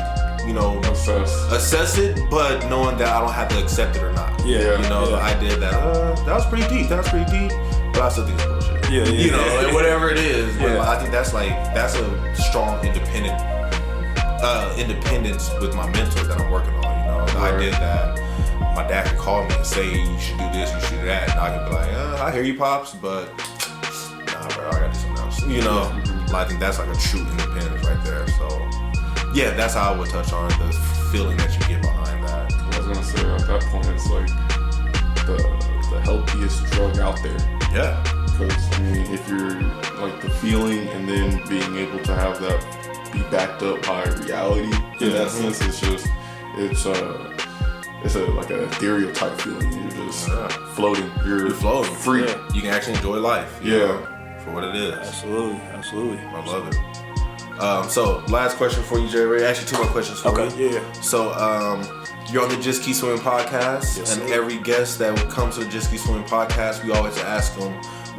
Speaker 1: assess it, but knowing that I don't have to accept it or not. The idea that that was pretty deep, but I still think it's bullshit. And whatever it is. But I think that's a strong independence with my mentor that I'm working on. The idea that my dad can call me and say you should do this, you should do that, and I can be like, I hear you, pops, but nah, bro, I gotta do something else. I think that's like a true independence right there. So that's how I would touch on the feeling that you get behind that.
Speaker 2: I was gonna say, at that point, it's like the healthiest drug out there.
Speaker 1: Yeah.
Speaker 2: Because if you're like the feeling and then being able to have that be backed up by reality, in that sense, it's like an ethereal type feeling. You're just floating. You're
Speaker 1: floating,
Speaker 2: free.
Speaker 1: Yeah. You can actually enjoy life. For what it is.
Speaker 3: Absolutely.
Speaker 1: I love it. So, last question for you, Jerad. Actually, two more questions for you.
Speaker 3: Okay, yeah.
Speaker 1: So, you're on the Just Keep Swimming podcast, and every guest that will come to the Just Keep Swimming podcast, we always ask them,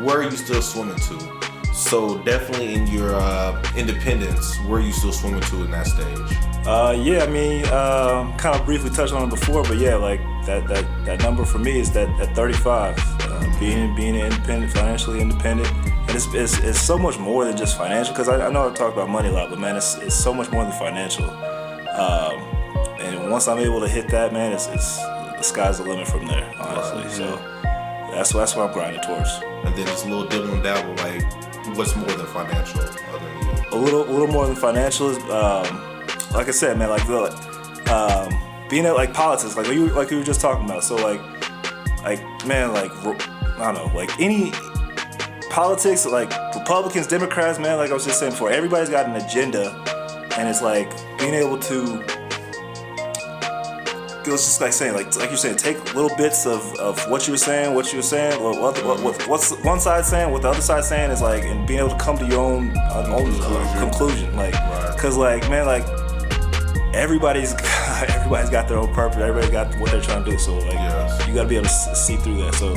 Speaker 1: where are you still swimming to? So, definitely in your independence, where are you still swimming to in that stage?
Speaker 3: Kind of briefly touched on it before, but like that number for me is that 35, being independent, financially independent. And it's so much more than just financial, because I know I talk about money a lot, but man, it's so much more than financial. And once I'm able to hit that, man, it's the sky's the limit from there, honestly. So that's what I'm grinding towards.
Speaker 1: And then just a little dibble and dabble, like what's more than financial other than you?
Speaker 3: A little more than financial is, like I said, man, like being at like politics, like you were just talking about. So like man, like I don't know, like any politics, like Republicans, Democrats, man, like I was just saying before, everybody's got an agenda, and it's like being able to it was just like saying, like you're saying, take little bits of what you were saying, what's one side saying, what the other side saying is like, and being able to come to your own conclusion. Like, cause like, man, like everybody's got their own purpose. Everybody's got what they're trying to do. So like, you got to be able to see through that. So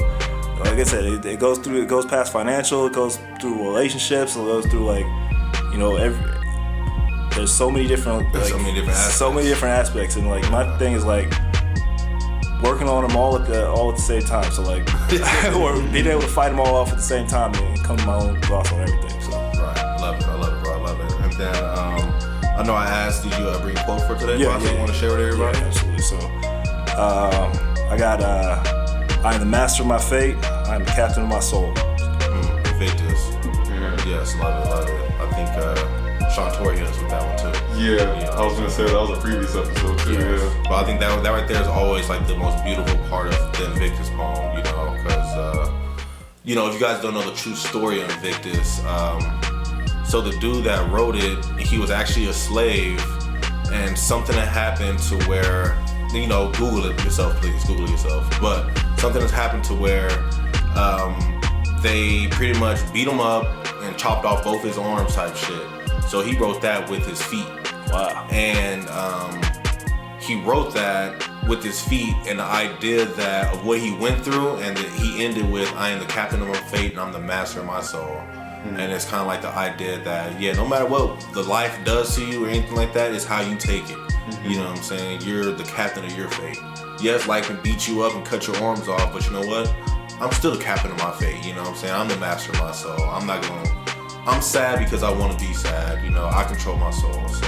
Speaker 3: like I said, it goes past financial. It goes through relationships. It goes through like, you know, there's so many different aspects, and like my thing is like working on them all at the same time. So like, or being able to fight them all off at the same time and come to my own thoughts on everything. So
Speaker 1: right, I love it, bro. I love it. And then I know I asked, did you bring a quote for today? You want to share with everybody?
Speaker 3: Yeah, absolutely. So I got I am the master of my fate. I am the captain of my soul.
Speaker 1: Victus. Yes, love it. I think. Sean Torrey hits with that one too.
Speaker 2: Yeah, I was gonna say that was a previous episode too. Yeah.
Speaker 1: But I think that right there is always like the most beautiful part of the Invictus poem, you know, because you know, if you guys don't know the true story of Invictus, so the dude that wrote it, he was actually a slave, and something had happened to where, you know, Google it yourself, please, Google it yourself. But something has happened to where they pretty much beat him up and chopped off both his arms type shit. So he wrote that with his feet.
Speaker 3: Wow.
Speaker 1: And he wrote that with his feet, and the idea that of what he went through, and that he ended with, I am the captain of my fate and I'm the master of my soul. And it's kind of like the idea that, yeah, no matter what the life does to you or anything like that, it's how you take it. You know what I'm saying? You're the captain of your fate. Yes, life can beat you up and cut your arms off, but you know what? I'm still the captain of my fate, you know what I'm saying? I'm the master of my soul. I'm sad because I want to be sad. You know, I control my soul. So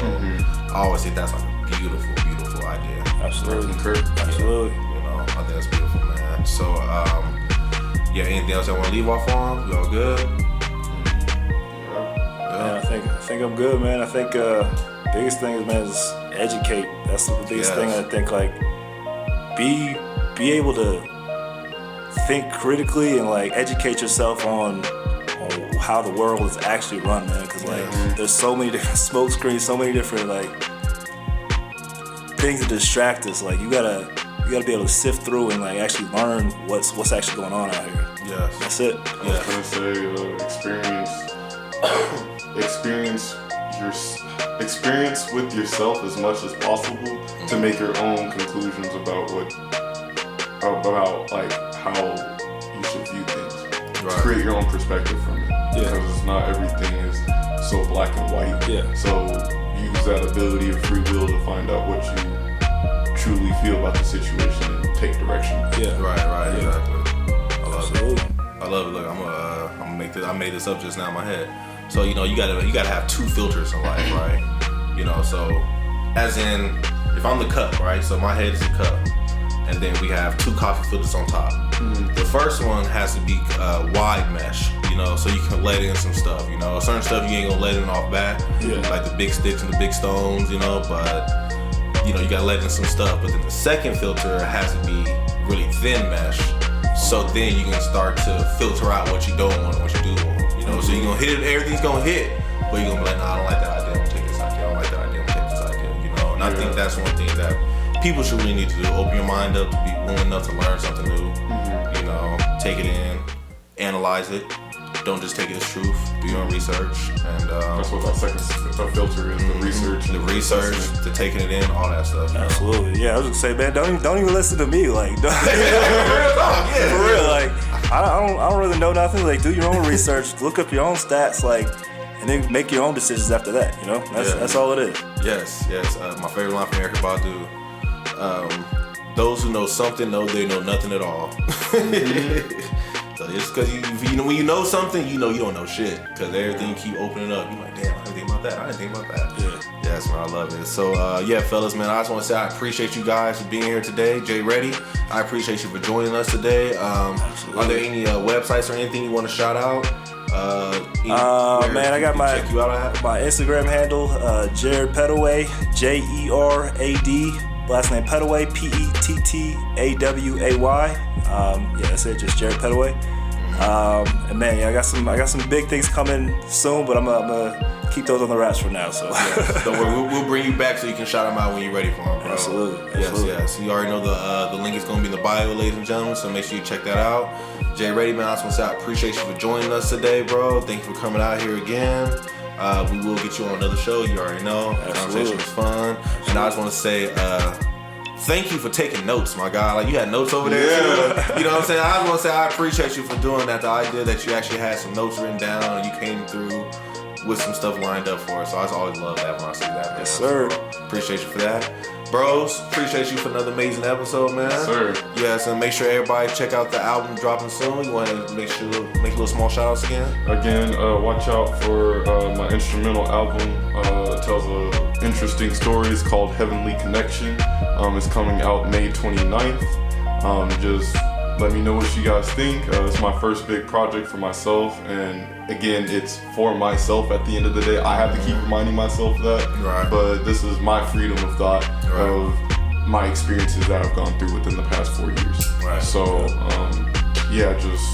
Speaker 1: I always think that's like a beautiful, beautiful idea.
Speaker 3: Absolutely.
Speaker 1: Absolutely. You know, I think that's beautiful, man. So, yeah, anything else I want to leave off on? You all good?
Speaker 3: Yeah, I think I'm good, man. I think biggest thing is, man, is educate. That's the biggest thing. I think, like, be able to think critically and like educate yourself on how the world is actually run, man. Because like there's so many different smoke screens, so many different like things that distract us. Like you gotta be able to sift through and like actually learn what's actually going on out here.
Speaker 1: Yes,
Speaker 3: that's it.
Speaker 2: I was gonna say experience with yourself as much as possible to make your own conclusions about like how you should view things.
Speaker 1: Right.
Speaker 2: Create your own perspective from it. Because not everything is so black and white.
Speaker 3: Yeah.
Speaker 2: So use that ability of free will to find out what you truly feel about the situation and take direction.
Speaker 1: Yeah. Right. Exactly. I love it. Look, I'm gonna make this. I made this up just now in my head. So you know, you gotta have two filters in life, right? You know, so as in, if I'm the cup, right? So my head is a cup, and then we have two coffee filters on top. The first one has to be wide mesh, you know, so you can let in some stuff, you know. Certain stuff you ain't gonna let in off bat, like the big sticks and the big stones, you know, but, you know, you gotta let in some stuff. But then the second filter has to be really thin mesh, so then you can start to filter out what you don't want and what you do want, you know. So you're gonna hit it, everything's gonna hit, but you're gonna be like, nah, I don't like that idea, I'm gonna take this idea, I don't like that idea, I'm gonna take this idea, you know. And I think that's one thing that people should really need to do. Open your mind up to be willing enough to learn something new. You know, take it in, analyze it. Don't just take it as truth. Do your own research, and
Speaker 2: that's what that second filter is: the research,
Speaker 1: to taking it in, all that stuff.
Speaker 3: Absolutely, yeah. I was gonna say, man, don't even listen to me, like, for real, like, I don't really know nothing. Like, do your own research, look up your own stats, like, and then make your own decisions after that. You know, that's all it is.
Speaker 1: Yes. My favorite line from Erykah Badu. Those who know something know they know nothing at all. So it's because when you know something, you know you don't know shit. Because everything you keep opening up, you're like, damn, I didn't think about that. I didn't think about that. Yeah, that's man, I love it. So yeah, fellas, man, I just want to say I appreciate you guys for being here today. Jay Reddy, I appreciate you for joining us today. Are there any websites or anything you want to shout out?
Speaker 3: Man, I got my Instagram handle, Jerad Pettaway, Jerad. Last name Pettaway, Pettaway. Yeah, that's it, just Jerad Pettaway. And man, yeah, I got some big things coming soon, but I'm gonna keep those on the wraps for now. So
Speaker 1: Yes. Don't worry, we'll bring you back so you can shout them out when you're ready for them, bro.
Speaker 3: Absolutely.
Speaker 1: Yes. You already know the link is going to be in the bio, ladies and gentlemen, so make sure you check that out. Jay Ready, man, I just want to say I appreciate you for joining us today, bro. Thank you for coming out here again. We will get you on another show. You already know. The conversation was fun. And I just want to say thank you for taking notes, my guy. Like, you had notes over there too. You know what I'm saying? I just want to say I appreciate you for doing that. The idea that you actually had some notes written down and you came through with some stuff lined up for us. So I just always love that when I see that, man.
Speaker 3: Yes, sir.
Speaker 1: So appreciate you for that. Bros, appreciate you for another amazing episode, man.
Speaker 2: Yes, sir.
Speaker 1: Yes, and make sure everybody check out the album dropping soon. You want to make a little small shout outs again?
Speaker 2: Again, watch out for my instrumental album. It tells an interesting story. It's called Heavenly Connection. It's coming out May 29th. Just let me know what you guys think. It's my first big project for myself, and again, it's for myself at the end of the day. I have to keep reminding myself that,
Speaker 1: Right.
Speaker 2: But this is my freedom of thought,
Speaker 1: Right.
Speaker 2: of my experiences that I've gone through within the past 4 years.
Speaker 1: Right.
Speaker 2: So, just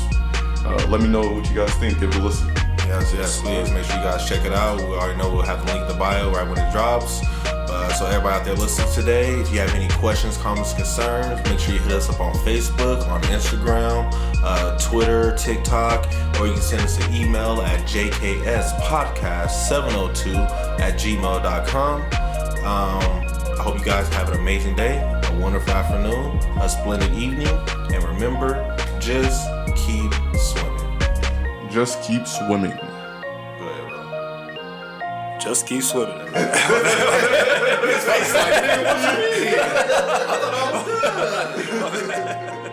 Speaker 2: let me know what you guys think. Give it a listen.
Speaker 1: Yes, please. Make sure you guys check it out. We already know we'll have the link in the bio right when it drops. So everybody out there listening today, if you have any questions, comments, concerns, make sure you hit us up on Facebook, on Instagram, Twitter, TikTok, or you can send us an email at jkspodcast702@gmail.com. I hope you guys have an amazing day, a wonderful afternoon, a splendid evening, and remember, just keep swimming.
Speaker 2: Just keep swimming.
Speaker 1: Go ahead, bro.
Speaker 3: just keep swimming.
Speaker 1: His face like, nigga, what you mean? I thought I was good.